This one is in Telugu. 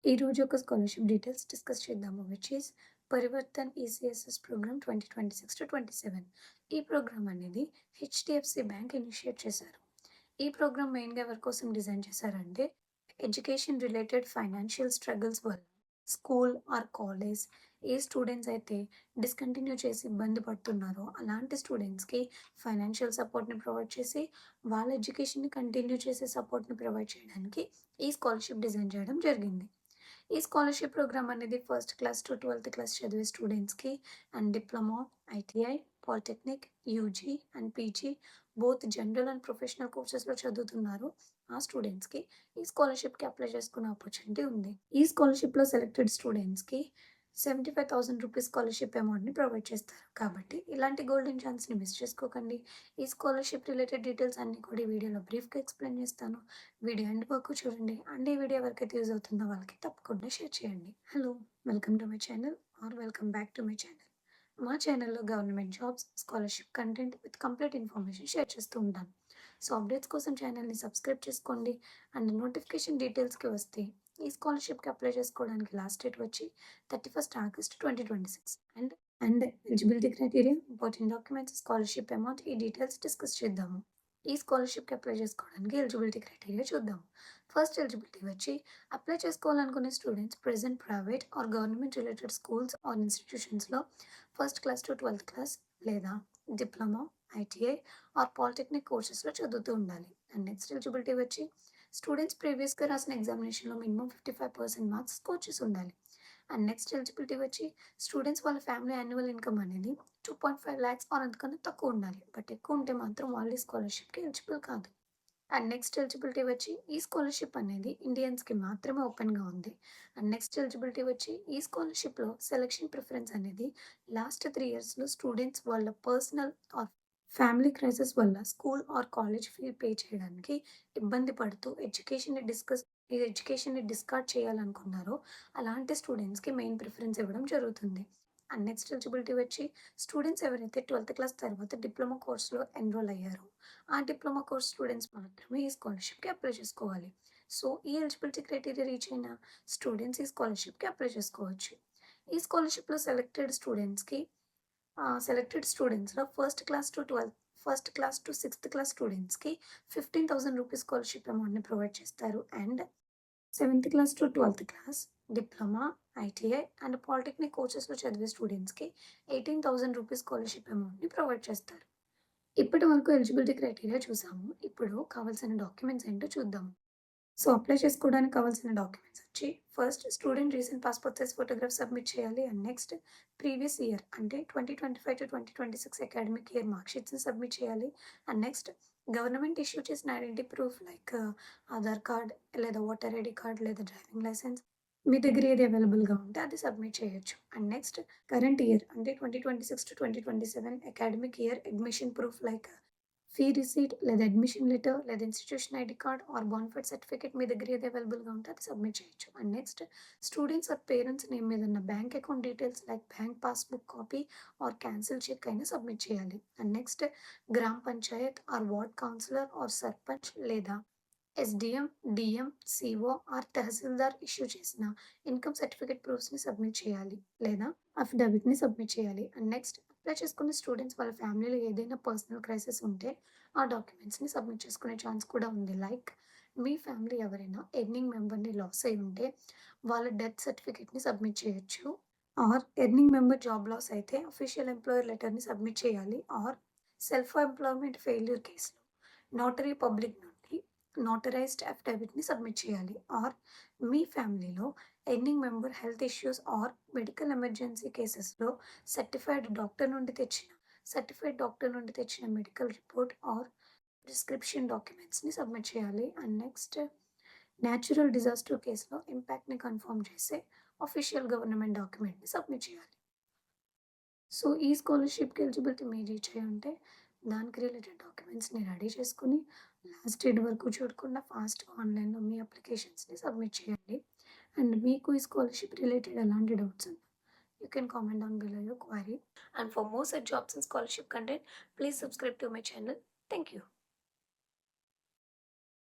ఈరోజు ఒక స్కాలర్‌షిప్ డీటెయిల్స్ డిస్కస్ చేద్దాము. Which is Parivartan ECSS programme 2026-27. ఈ ప్రోగ్రామ్ అనేది హెచ్‌డిఎఫ్‌సి బ్యాంక్ ఇనిషియేట్ చేశారు. ఈ ప్రోగ్రామ్ మెయిన్‌గా ఎవరి కోసం డిజైన్ చేశారంటే, ఎడ్యుకేషన్ రిలేటెడ్ ఫైనాన్షియల్ స్ట్రగుల్స్ వల్ల స్కూల్ ఆర్ కాలేజ్ ఏ స్టూడెంట్స్ అయితే డిస్కంటిన్యూ చేసి ఇబ్బంది పడుతున్నారో, అలాంటి స్టూడెంట్స్‌కి ఫైనాన్షియల్ సపోర్ట్‌ని ప్రొవైడ్ చేసి, వాళ్ళ ఎడ్యుకేషన్‌ని కంటిన్యూ చేసే సపోర్ట్‌ని ప్రొవైడ్ చేయడానికి ఈ స్కాలర్‌షిప్ డిజైన్ చేయడం జరిగింది. ఈ స్కాలర్‌షిప్ ప్రోగ్రామ్ అనేది ఫస్ట్ క్లాస్ టు 12థ్ క్లాస్ చదివే స్టూడెంట్స్‌కి and diploma, ITI, polytechnic, UG and PG both general and professional కోర్సెస్‌లో చదువుతున్నారు. ఆ స్టూడెంట్స్‌కి ఈ స్కాలర్‌షిప్‌కి అప్లై చేసుకునే ఆపర్చునిటీ ఉంది. ఈ స్కాలర్‌షిప్‌లో సెలెక్టెడ్ స్టూడెంట్స్‌కి రూ. 75,000 స్కాలర్‌షిప్ అమౌంట్‌ని ప్రొవైడ్ చేస్తారు. కాబట్టి ఇలాంటి గోల్డెన్ ఛాన్స్‌ని మిస్ చేసుకోకండి. ఈ స్కాలర్‌షిప్ రిలేటెడ్ డీటెయిల్స్ అన్నీ కూడా ఈ వీడియోలో బ్రీఫ్‌గా ఎక్స్‌ప్లెయిన్ చేస్తాను. వీడియో ఎండ్ వరకు చూడండి. అండ్ ఈ వీడియో ఎవరికైతే యూజ్ అవుతుందో వాళ్ళకి తప్పకుండా షేర్ చేయండి. Hello! Welcome to my channel or welcome back to my channel. మా ఛానల్‌లో government jobs, scholarship content with complete information share చేస్తూ ఉంటాను. సో, అప్డేట్స్ కోసం ఛానల్‌ని సబ్స్క్రైబ్ చేసుకోండి. అండ్ నోటిఫికేషన్ డీటెయిల్స్‌కి వస్తే ఈ స్కాలర్‌షిప్‌కి అప్లై చేసుకోవడానికి లాస్ట్ డేట్ వచ్చి 31st August 2026. And eligibility criteria, important documents, scholarship amount ఈ డీటెయిల్స్ డిస్కస్ చేద్దాము. ఈ స్కాలర్‌షిప్‌కి అప్లై చేసుకోవడానికి ఎలిజిబిలిటీ క్రైటీరియా చూద్దాం. ఫస్ట్ ఎలిజిబిలిటీ వచ్చి అప్లై చేసుకోవాలనుకునే students present private or government related schools or ఇన్‌స్టిట్యూషన్స్‌లో ఫస్ట్ క్లాస్ టు 12థ్ క్లాస్ లేదా డిప్లొమా, ఐటీఐ ఆర్ పాలిటెక్నిక్ కోర్సెస్‌లో చదువుతూ ఉండాలి. అండ్ నెక్స్ట్ ఎలిజిబిలిటీ వచ్చి స్టూడెంట్స్ ప్రీవియస్‌గా రాసిన ఎగ్జామినేషన్‌లో మినిమమ్ 55% మార్క్స్ స్కోర్ చేసి ఉండాలి. అండ్ నెక్స్ట్ ఎలిజిబిలిటీ వచ్చి స్టూడెంట్స్ వాళ్ళ ఫ్యామిలీ యాన్యువల్ ఇన్‌కమ్ అనేది 2.5 లాక్స్ ఆర్ అంతకన్నా తక్కువ ఉండాలి. బట్ ఎక్కువ ఉంటే మాత్రం వాళ్ళు ఈ స్కాలర్‌షిప్‌కి ఎలిజిబుల్ కాదు. అండ్ నెక్స్ట్ ఎలిజిబిలిటీ వచ్చి ఈ స్కాలర్‌షిప్ అనేది ఇండియన్స్‌కి మాత్రమే ఓపెన్‌గా ఉంది. అండ్ నెక్స్ట్ ఎలిజిబిలిటీ వచ్చి ఈ స్కాలర్‌షిప్‌లో సెలక్షన్ ప్రిఫరెన్స్ అనేది లాస్ట్ 3 ఇయర్స్‌లో స్టూడెంట్స్ వాళ్ళ పర్సనల్ ఆర్ ఫ్యామిలీ క్రైసిస్ వల్ల school or college fee pay చేయడానికి ఇబ్బంది పడుతూ ఈ ఎడ్యుకేషన్‌ని డిస్కార్డ్ చేయాలనుకున్నారో అలాంటి స్టూడెంట్స్‌కి మెయిన్ ప్రిఫరెన్స్ ఇవ్వడం జరుగుతుంది. అండ్ నెక్స్ట్ ఎలిజిబిలిటీ వచ్చి స్టూడెంట్స్ ఎవరైతే 12థ్ క్లాస్ తర్వాత డిప్లొమా కోర్స్‌లో ఎన్రోల్ అయ్యారో ఆ డిప్లొమా కోర్స్ స్టూడెంట్స్ మాత్రమే ఈ స్కాలర్‌షిప్‌కి అప్లై చేసుకోవాలి. సో, ఈ ఎలిజిబిలిటీ క్రైటీరియా రీచ్ అయిన స్టూడెంట్స్ ఈ స్కాలర్‌షిప్‌కి అప్లై చేసుకోవచ్చు. ఈ స్కాలర్‌షిప్‌లో సెలెక్టెడ్ స్టూడెంట్స్‌లో first class to sixth class స్టూడెంట్స్‌కి రూ. 15,000 స్కాలర్‌షిప్ అమౌంట్‌ని ప్రొవైడ్ చేస్తారు. అండ్ సెవెంత్ క్లాస్ టు 12థ్ class diploma, ITI and polytechnic కోర్సెస్‌లో చదివే స్టూడెంట్స్‌కి రూ. 18,000 స్కాలర్‌షిప్ అమౌంట్‌ని ప్రొవైడ్ చేస్తారు. ఇప్పటి వరకు ఎలిజిబిలిటీ క్రైటీరియా చూసాము. ఇప్పుడు కావాల్సిన డాక్యుమెంట్స్ ఏంటో చూద్దాం. సో, అప్లై చేసుకోవడానికి కావాల్సిన డాక్యుమెంట్స్ వచ్చి first student recent passport size photograph submit చేయాలి. అండ్ నెక్స్ట్ ప్రీవియస్ ఇయర్ అంటే 2025-2026 అకాడమిక్ ఇయర్ మార్క్ షీట్స్‌ని సబ్మిట్ చేయాలి. అండ్ నెక్స్ట్ గవర్నమెంట్ ఇష్యూ చేసిన identity proof like Aadhaar card లేదా ఓటర్ ఐడీ కార్డ్ లేదా డ్రైవింగ్ లైసెన్స్ మీ దగ్గర ఏది అవైలబుల్‌గా ఉంటే అది సబ్మిట్ చేయొచ్చు. అండ్ నెక్స్ట్ కరెంట్ ఇయర్ అంటే 2026-2027 academic year admission proof like fee receipt లేదా అడ్మిషన్ లెటర్ లేదా institution ID card or bonafide certificate మీ దగ్గర ఏది అవైలబుల్‌గా ఉంటే అది సబ్మిట్ చేయొచ్చు. And next students or parents name మీద ఉన్న bank account details like bank passbook copy or cancel cheque అయినా సబ్మిట్ చేయాలి. అండ్ నెక్స్ట్ గ్రామ panchayat or ward councillor or sarpanch లేదా SDM, DM, CO or tehsildar issue చేసిన ఇన్‌కమ్ సర్టిఫికేట్ ప్రూఫ్స్‌ని సబ్మిట్ చేయాలి. లేదా అఫిడవిట్‌ని సబ్మిట్ చేయాలి. అండ్ నెక్స్ట్ అప్లై చేసుకున్న స్టూడెంట్స్ వాళ్ళ ఫ్యామిలీలో ఏదైనా పర్సనల్ క్రైసిస్ ఉంటే ఆ డాక్యుమెంట్స్‌ని సబ్మిట్ చేసుకునే ఛాన్స్ కూడా ఉంది. లైక్ మీ ఫ్యామిలీ ఎవరైనా ఎర్నింగ్ మెంబర్‌ని లాస్ అయ్యి ఉంటే వాళ్ళ డెత్ సర్టిఫికేట్‌ని సబ్మిట్ చేయొచ్చు. Or earning member job loss అయితే అఫీషియల్ ఎంప్లాయర్ లెటర్‌ని సబ్మిట్ చేయాలి. ఆర్ సెల్ఫ్ ఎంప్లాయ్‌మెంట్ ఫెయిల్యూర్ కేస్‌లో నోటరీ పబ్లిక్ నుండి నోటరైజ్డ్ అఫిడవిట్‌ని సబ్మిట్ చేయాలి. ఆర్ మీ ఫ్యామిలీలో earning member health issues or medical emergency కేసెస్‌లో సర్టిఫైడ్ డాక్టర్ నుండి తెచ్చిన మెడికల్ రిపోర్ట్ ఆర్ ప్రిస్క్రిప్షన్ డాక్యుమెంట్స్‌ని సబ్మిట్ చేయాలి. అండ్ నెక్స్ట్ నేచురల్ డిజాస్టర్ కేస్‌లో ఇంపాక్ట్‌ని కన్ఫర్మ్ చేసే అఫీషియల్ గవర్నమెంట్ డాక్యుమెంట్‌ని సబ్మిట్ చేయాలి. సో, ఈ స్కాలర్‌షిప్‌కి ఎలిజిబిలిటీ మీరు రీచ్ అయ్యి ఉంటే, దానికి రిలేటెడ్ డాక్యుమెంట్స్‌ని రెడీ చేసుకొని, లాస్ట్ డేట్ వరకు చూడకుండా ఫాస్ట్‌గా ఆన్‌లైన్‌లో మీ అప్లికేషన్స్‌ని సబ్మిట్ చేయండి. అండ్ మీకు ఈ స్కాలర్‌షిప్ రిలేటెడ్ ఎలాంటి డౌట్స్ ఉన్నా, you can comment down below your query. And for more such jobs and scholarship content, please subscribe to my channel. Thank you.